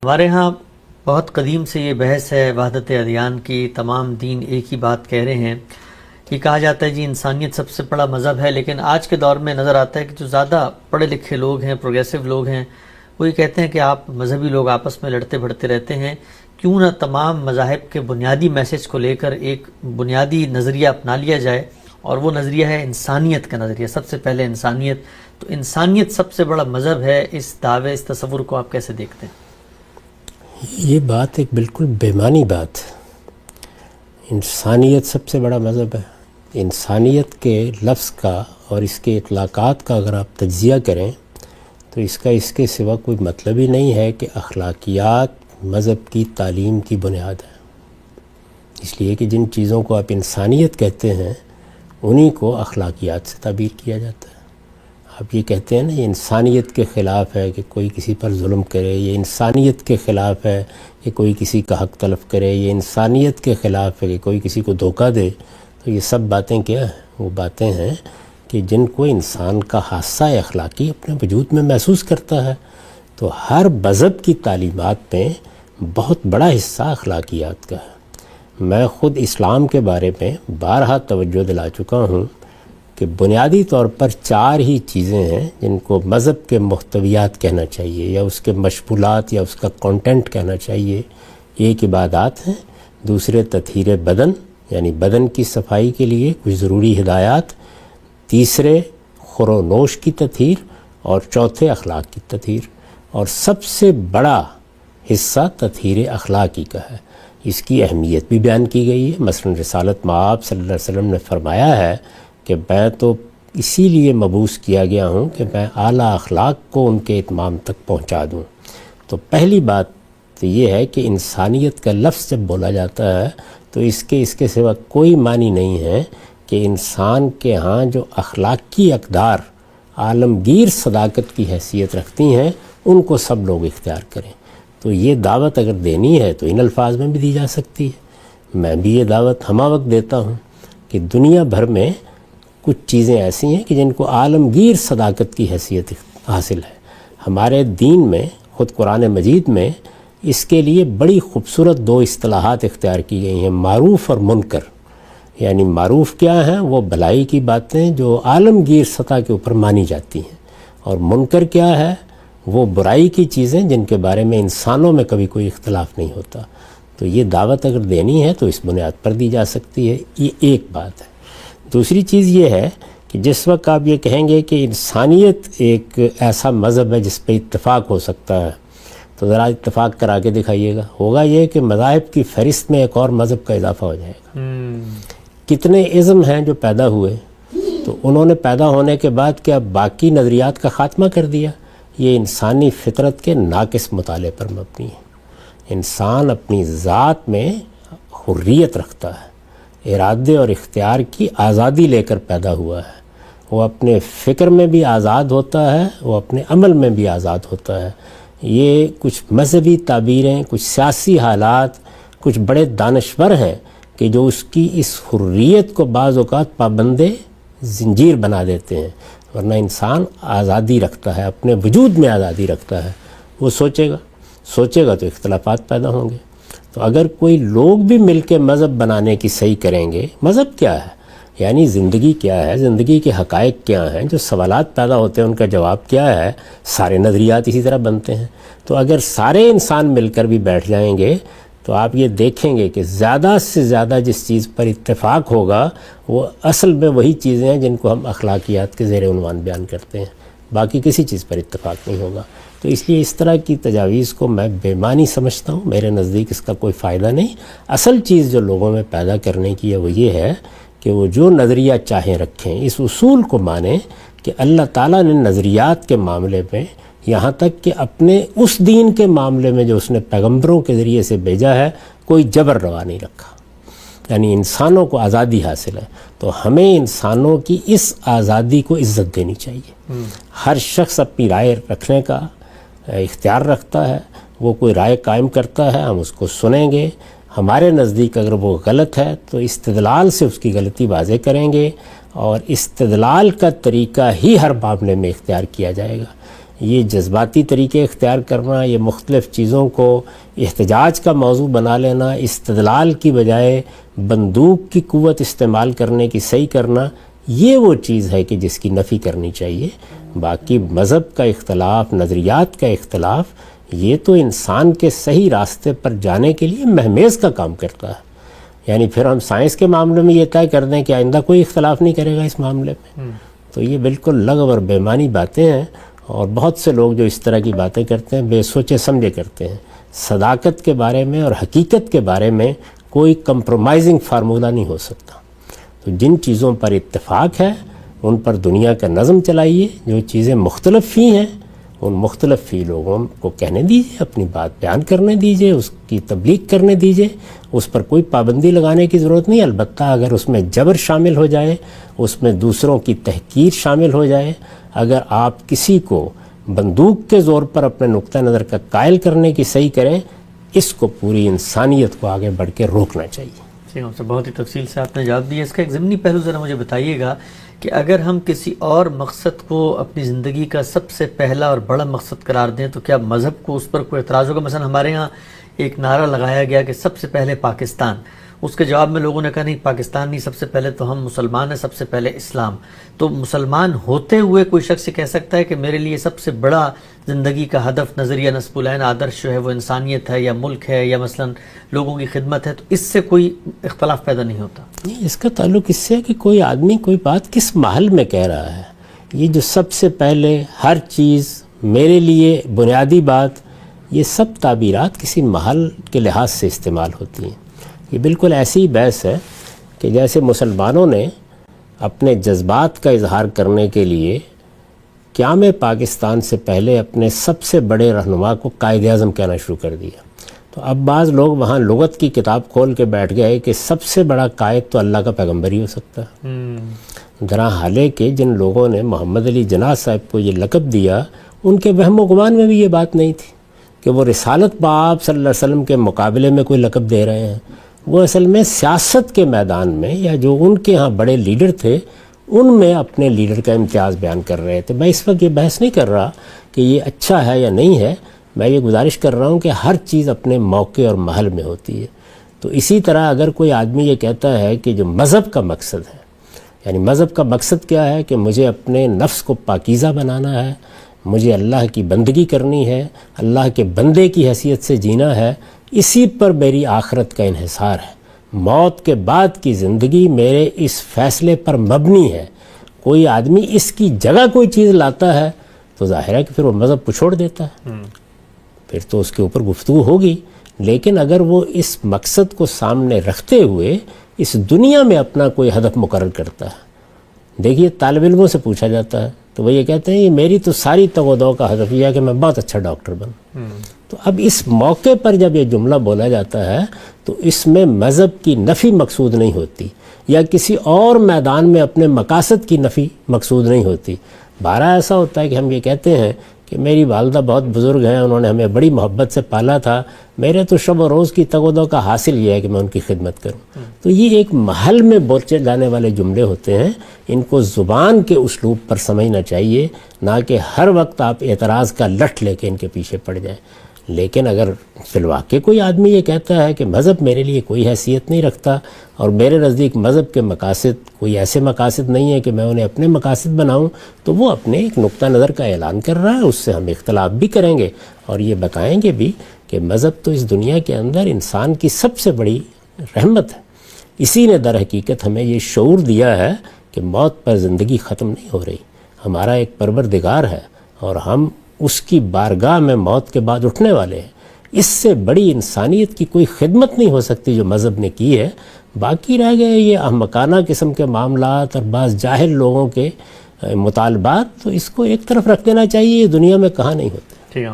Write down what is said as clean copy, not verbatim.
ہمارے ہاں بہت قدیم سے یہ بحث ہے وحدت ادیان کی، تمام دین ایک ہی بات کہہ رہے ہیں. یہ کہا جاتا ہے جی انسانیت سب سے بڑا مذہب ہے، لیکن آج کے دور میں نظر آتا ہے کہ جو زیادہ پڑھے لکھے لوگ ہیں، پروگریسو لوگ ہیں، وہ یہ کہتے ہیں کہ آپ مذہبی لوگ آپس میں لڑتے بھڑتے رہتے ہیں، کیوں نہ تمام مذاہب کے بنیادی میسج کو لے کر ایک بنیادی نظریہ اپنا لیا جائے، اور وہ نظریہ ہے انسانیت کا نظریہ. سب سے پہلے انسانیت. تو انسانیت سب سے بڑا مذہب ہے، اس دعوے، اس تصور کو آپ کیسے دیکھتے ہیں؟ یہ بات ایک بالکل بے معنی بات ہے. انسانیت سب سے بڑا مذہب ہے. انسانیت کے لفظ کا اور اس کے اطلاقات کا اگر آپ تجزیہ کریں تو اس کے سوا کوئی مطلب ہی نہیں ہے کہ اخلاقیات مذہب کی تعلیم کی بنیاد ہے. اس لیے کہ جن چیزوں کو آپ انسانیت کہتے ہیں انہی کو اخلاقیات سے تعبیر کیا جاتا ہے. آپ یہ کہتے ہیں نا یہ انسانیت کے خلاف ہے کہ کوئی کسی پر ظلم کرے، یہ انسانیت کے خلاف ہے کہ کوئی کسی کا حق تلف کرے، یہ انسانیت کے خلاف ہے کہ کوئی کسی کو دھوکہ دے. تو یہ سب باتیں کیا ہیں؟ وہ باتیں ہیں کہ جن کو انسان کا حادثہ اخلاقی اپنے وجود میں محسوس کرتا ہے. تو ہر مذہب کی تعلیمات میں بہت بڑا حصہ اخلاقیات کا ہے. میں خود اسلام کے بارے میں بارہا توجہ دلا چکا ہوں کہ بنیادی طور پر 4 ہی چیزیں ہیں جن کو مذہب کے محتویات کہنا چاہیے، یا اس کے مشمولات، یا اس کا کنٹینٹ کہنا چاہیے. ایک عبادات ہیں، دوسرے تطہیر بدن یعنی بدن کی صفائی کے لیے کچھ ضروری ہدایات، تیسرے خور و نوش کی تطہیر، اور چوتھے اخلاق کی تطہیر. اور سب سے بڑا حصہ تطہیر اخلاقی کا ہے. اس کی اہمیت بھی بیان کی گئی ہے. مثلا رسالت مآب صلی اللہ علیہ وسلم نے فرمایا ہے کہ میں تو اسی لیے مبعوث کیا گیا ہوں کہ میں اعلیٰ اخلاق کو ان کے اتمام تک پہنچا دوں. تو پہلی بات تو یہ ہے کہ انسانیت کا لفظ جب بولا جاتا ہے تو اس کے سوا کوئی معنی نہیں ہے کہ انسان کے ہاں جو اخلاقی اقدار عالمگیر صداقت کی حیثیت رکھتی ہیں ان کو سب لوگ اختیار کریں. تو یہ دعوت اگر دینی ہے تو ان الفاظ میں بھی دی جا سکتی ہے. میں بھی یہ دعوت ہمہ وقت دیتا ہوں کہ دنیا بھر میں کچھ چیزیں ایسی ہیں کہ جن کو عالمگیر صداقت کی حیثیت حاصل ہے. ہمارے دین میں خود قرآن مجید میں اس کے لیے بڑی خوبصورت 2 اصطلاحات اختیار کی گئی ہیں، معروف اور منکر. یعنی معروف کیا ہیں؟ وہ بھلائی کی باتیں جو عالمگیر سطح کے اوپر مانی جاتی ہیں، اور منکر کیا ہے؟ وہ برائی کی چیزیں جن کے بارے میں انسانوں میں کبھی کوئی اختلاف نہیں ہوتا. تو یہ دعوت اگر دینی ہے تو اس بنیاد پر دی جا سکتی ہے. یہ ایک بات ہے. دوسری چیز یہ ہے کہ جس وقت آپ یہ کہیں گے کہ انسانیت ایک ایسا مذہب ہے جس پہ اتفاق ہو سکتا ہے، تو ذرا اتفاق کرا کے دکھائیے گا. ہوگا یہ کہ مذاہب کی فہرست میں ایک اور مذہب کا اضافہ ہو جائے گا. کتنے ازم ہیں جو پیدا ہوئے، تو انہوں نے پیدا ہونے کے بعد کیا باقی نظریات کا خاتمہ کر دیا؟ یہ انسانی فطرت کے ناقص مطالعے پر مبنی ہے. انسان اپنی ذات میں حریت رکھتا ہے، ارادے اور اختیار کی آزادی لے کر پیدا ہوا ہے. وہ اپنے فکر میں بھی آزاد ہوتا ہے، وہ اپنے عمل میں بھی آزاد ہوتا ہے. یہ کچھ مذہبی تعبیریں، کچھ سیاسی حالات، کچھ بڑے دانشور ہیں کہ جو اس کی اس حریت کو بعض اوقات پابند زنجیر بنا دیتے ہیں. ورنہ انسان آزادی رکھتا ہے، اپنے وجود میں آزادی رکھتا ہے. وہ سوچے گا تو اختلافات پیدا ہوں گے. تو اگر کوئی لوگ بھی مل کے مذہب بنانے کی صحیح کریں گے، مذہب کیا ہے؟ یعنی زندگی کیا ہے، زندگی کے حقائق کیا ہیں، جو سوالات پیدا ہوتے ہیں ان کا جواب کیا ہے، سارے نظریات اسی طرح بنتے ہیں. تو اگر سارے انسان مل کر بھی بیٹھ جائیں گے تو آپ یہ دیکھیں گے کہ زیادہ سے زیادہ جس چیز پر اتفاق ہوگا وہ اصل میں وہی چیزیں ہیں جن کو ہم اخلاقیات کے زیر عنوان بیان کرتے ہیں. باقی کسی چیز پر اتفاق نہیں ہوگا. تو اس لیے اس طرح کی تجاویز کو میں بے معنی سمجھتا ہوں. میرے نزدیک اس کا کوئی فائدہ نہیں. اصل چیز جو لوگوں میں پیدا کرنے کی ہے وہ یہ ہے کہ وہ جو نظریہ چاہیں رکھیں، اس اصول کو مانیں کہ اللہ تعالیٰ نے نظریات کے معاملے میں، یہاں تک کہ اپنے اس دین کے معاملے میں جو اس نے پیغمبروں کے ذریعے سے بھیجا ہے، کوئی جبر روا نہیں رکھا. یعنی انسانوں کو آزادی حاصل ہے. تو ہمیں انسانوں کی اس آزادی کو عزت دینی چاہیے. ہر شخص اپنی رائے رکھنے کا اختیار رکھتا ہے. وہ کوئی رائے قائم کرتا ہے، ہم اس کو سنیں گے. ہمارے نزدیک اگر وہ غلط ہے تو استدلال سے اس کی غلطی واضح کریں گے، اور استدلال کا طریقہ ہی ہر معاملے میں اختیار کیا جائے گا. یہ جذباتی طریقے اختیار کرنا، یہ مختلف چیزوں کو احتجاج کا موضوع بنا لینا، استدلال کی بجائے بندوق کی قوت استعمال کرنے کی صحیح کرنا، یہ وہ چیز ہے کہ جس کی نفی کرنی چاہیے۔ باقی مذہب کا اختلاف، نظریات کا اختلاف، یہ تو انسان کے صحیح راستے پر جانے کے لیے مہمیز کا کام کرتا ہے۔ یعنی پھر ہم سائنس کے معاملے میں یہ طے کر دیں کہ آئندہ کوئی اختلاف نہیں کرے گا اس معاملے میں، تو یہ بالکل لغو اور بےمانی باتیں ہیں، اور بہت سے لوگ جو اس طرح کی باتیں کرتے ہیں بے سوچے سمجھے کرتے ہیں۔ صداقت کے بارے میں اور حقیقت کے بارے میں کوئی کمپرومائزنگ فارمولہ نہیں ہو سکتا۔ تو جن چیزوں پر اتفاق ہے ان پر دنیا کا نظم چلائیے، جو چیزیں مختلف ہی ہیں ان مختلف ہی لوگوں کو کہنے دیجیے، اپنی بات بیان کرنے دیجیے، اس کی تبلیغ کرنے دیجیے، اس پر کوئی پابندی لگانے کی ضرورت نہیں۔ البتہ اگر اس میں جبر شامل ہو جائے، اس میں دوسروں کی تحقیر شامل ہو جائے، اگر آپ کسی کو بندوق کے زور پر اپنے نقطہ نظر کا قائل کرنے کی صحیح کریں، اس کو پوری انسانیت کو آگے بڑھ کے روکنا چاہیے۔ بہت ہی تفصیل سے آپ نے جواب دیا۔ اس کا ایک ضمنی پہلو ذرا مجھے بتائیے گا کہ اگر ہم کسی اور مقصد کو اپنی زندگی کا سب سے پہلا اور بڑا مقصد قرار دیں تو کیا مذہب کو اس پر کوئی اعتراض ہوگا؟ مثلا ہمارے ہاں ایک نعرہ لگایا گیا کہ سب سے پہلے پاکستان، اس کے جواب میں لوگوں نے کہا نہیں پاکستان نہیں، سب سے پہلے تو ہم مسلمان ہیں، سب سے پہلے اسلام۔ تو مسلمان ہوتے ہوئے کوئی شخص کہہ سکتا ہے کہ میرے لیے سب سے بڑا زندگی کا ہدف، نظریہ، نصب العین، آدرش جو ہے وہ انسانیت ہے یا ملک ہے یا مثلا لوگوں کی خدمت ہے، تو اس سے کوئی اختلاف پیدا نہیں ہوتا؟ نہیں، اس کا تعلق اس سے ہے کہ کوئی آدمی کوئی بات کس محل میں کہہ رہا ہے۔ یہ جو سب سے پہلے ہر چیز، میرے لیے بنیادی بات، یہ سب تعبیرات کسی محل کے لحاظ سے استعمال ہوتی ہیں۔ یہ بالکل ایسی بحث ہے کہ جیسے مسلمانوں نے اپنے جذبات کا اظہار کرنے کے لیے قیام پاکستان سے پہلے اپنے سب سے بڑے رہنما کو قائد اعظم کہنا شروع کر دیا، تو اب بعض لوگ وہاں لغت کی کتاب کھول کے بیٹھ گئے کہ سب سے بڑا قائد تو اللہ کا پیغمبر ہی ہو سکتا ہے۔ درا حالے کہ جن لوگوں نے محمد علی جناح صاحب کو یہ لقب دیا، ان کے وہم و گمان میں بھی یہ بات نہیں تھی کہ وہ رسالت باب صلی اللہ علیہ وسلم کے مقابلے میں کوئی لقب دے رہے ہیں۔ وہ اصل میں سیاست کے میدان میں یا جو ان کے ہاں بڑے لیڈر تھے ان میں اپنے لیڈر کا امتیاز بیان کر رہے تھے۔ میں اس وقت یہ بحث نہیں کر رہا کہ یہ اچھا ہے یا نہیں ہے، میں یہ گزارش کر رہا ہوں کہ ہر چیز اپنے موقع اور محل میں ہوتی ہے۔ تو اسی طرح اگر کوئی آدمی یہ کہتا ہے کہ جو مذہب کا مقصد ہے، یعنی مذہب کا مقصد کیا ہے کہ مجھے اپنے نفس کو پاکیزہ بنانا ہے، مجھے اللہ کی بندگی کرنی ہے، اللہ کے بندے کی حیثیت سے جینا ہے، اسی پر میری آخرت کا انحصار ہے، موت کے بعد کی زندگی میرے اس فیصلے پر مبنی ہے۔ کوئی آدمی اس کی جگہ کوئی چیز لاتا ہے تو ظاہر ہے کہ پھر وہ مذہب کو چھوڑ دیتا ہے، پھر تو اس کے اوپر گفتگو ہوگی۔ لیکن اگر وہ اس مقصد کو سامنے رکھتے ہوئے اس دنیا میں اپنا کوئی ہدف مقرر کرتا ہے، دیکھیے طالب علموں سے پوچھا جاتا ہے تو وہ یہ کہتے ہیں یہ میری تو ساری تگ و دو کا ہدف یہ ہے کہ میں بہت اچھا ڈاکٹر بنوں۔ تو اب اس موقع پر جب یہ جملہ بولا جاتا ہے تو اس میں مذہب کی نفی مقصود نہیں ہوتی، یا کسی اور میدان میں اپنے مقاصد کی نفی مقصود نہیں ہوتی۔ بارہ ایسا ہوتا ہے کہ ہم یہ کہتے ہیں کہ میری والدہ بہت بزرگ ہیں، انہوں نے ہمیں بڑی محبت سے پالا تھا، میرے تو شب و روز کی تگ و دو کا حاصل یہ ہے کہ میں ان کی خدمت کروں۔ تو یہ ایک محل میں بولے جانے والے جملے ہوتے ہیں، ان کو زبان کے اسلوب پر سمجھنا چاہیے، نہ کہ ہر وقت آپ اعتراض کا لٹھ لے کے ان کے پیچھے پڑ جائیں۔ لیکن اگر فی الواقع کوئی آدمی یہ کہتا ہے کہ مذہب میرے لیے کوئی حیثیت نہیں رکھتا اور میرے نزدیک مذہب کے مقاصد کوئی ایسے مقاصد نہیں ہے کہ میں انہیں اپنے مقاصد بناؤں، تو وہ اپنے ایک نقطہ نظر کا اعلان کر رہا ہے، اس سے ہم اختلاف بھی کریں گے اور یہ بتائیں گے بھی کہ مذہب تو اس دنیا کے اندر انسان کی سب سے بڑی رحمت ہے۔ اسی نے در حقیقت ہمیں یہ شعور دیا ہے کہ موت پر زندگی ختم نہیں ہو رہی، ہمارا ایک پروردگار ہے اور ہم اس کی بارگاہ میں موت کے بعد اٹھنے والے ہیں۔ اس سے بڑی انسانیت کی کوئی خدمت نہیں ہو سکتی جو مذہب نے کی ہے۔ باقی رہ گئے یہ احمقانہ قسم کے معاملات اور بعض جاہل لوگوں کے مطالبات، تو اس کو ایک طرف رکھ دینا چاہیے، یہ دنیا میں کہاں نہیں ہوتے۔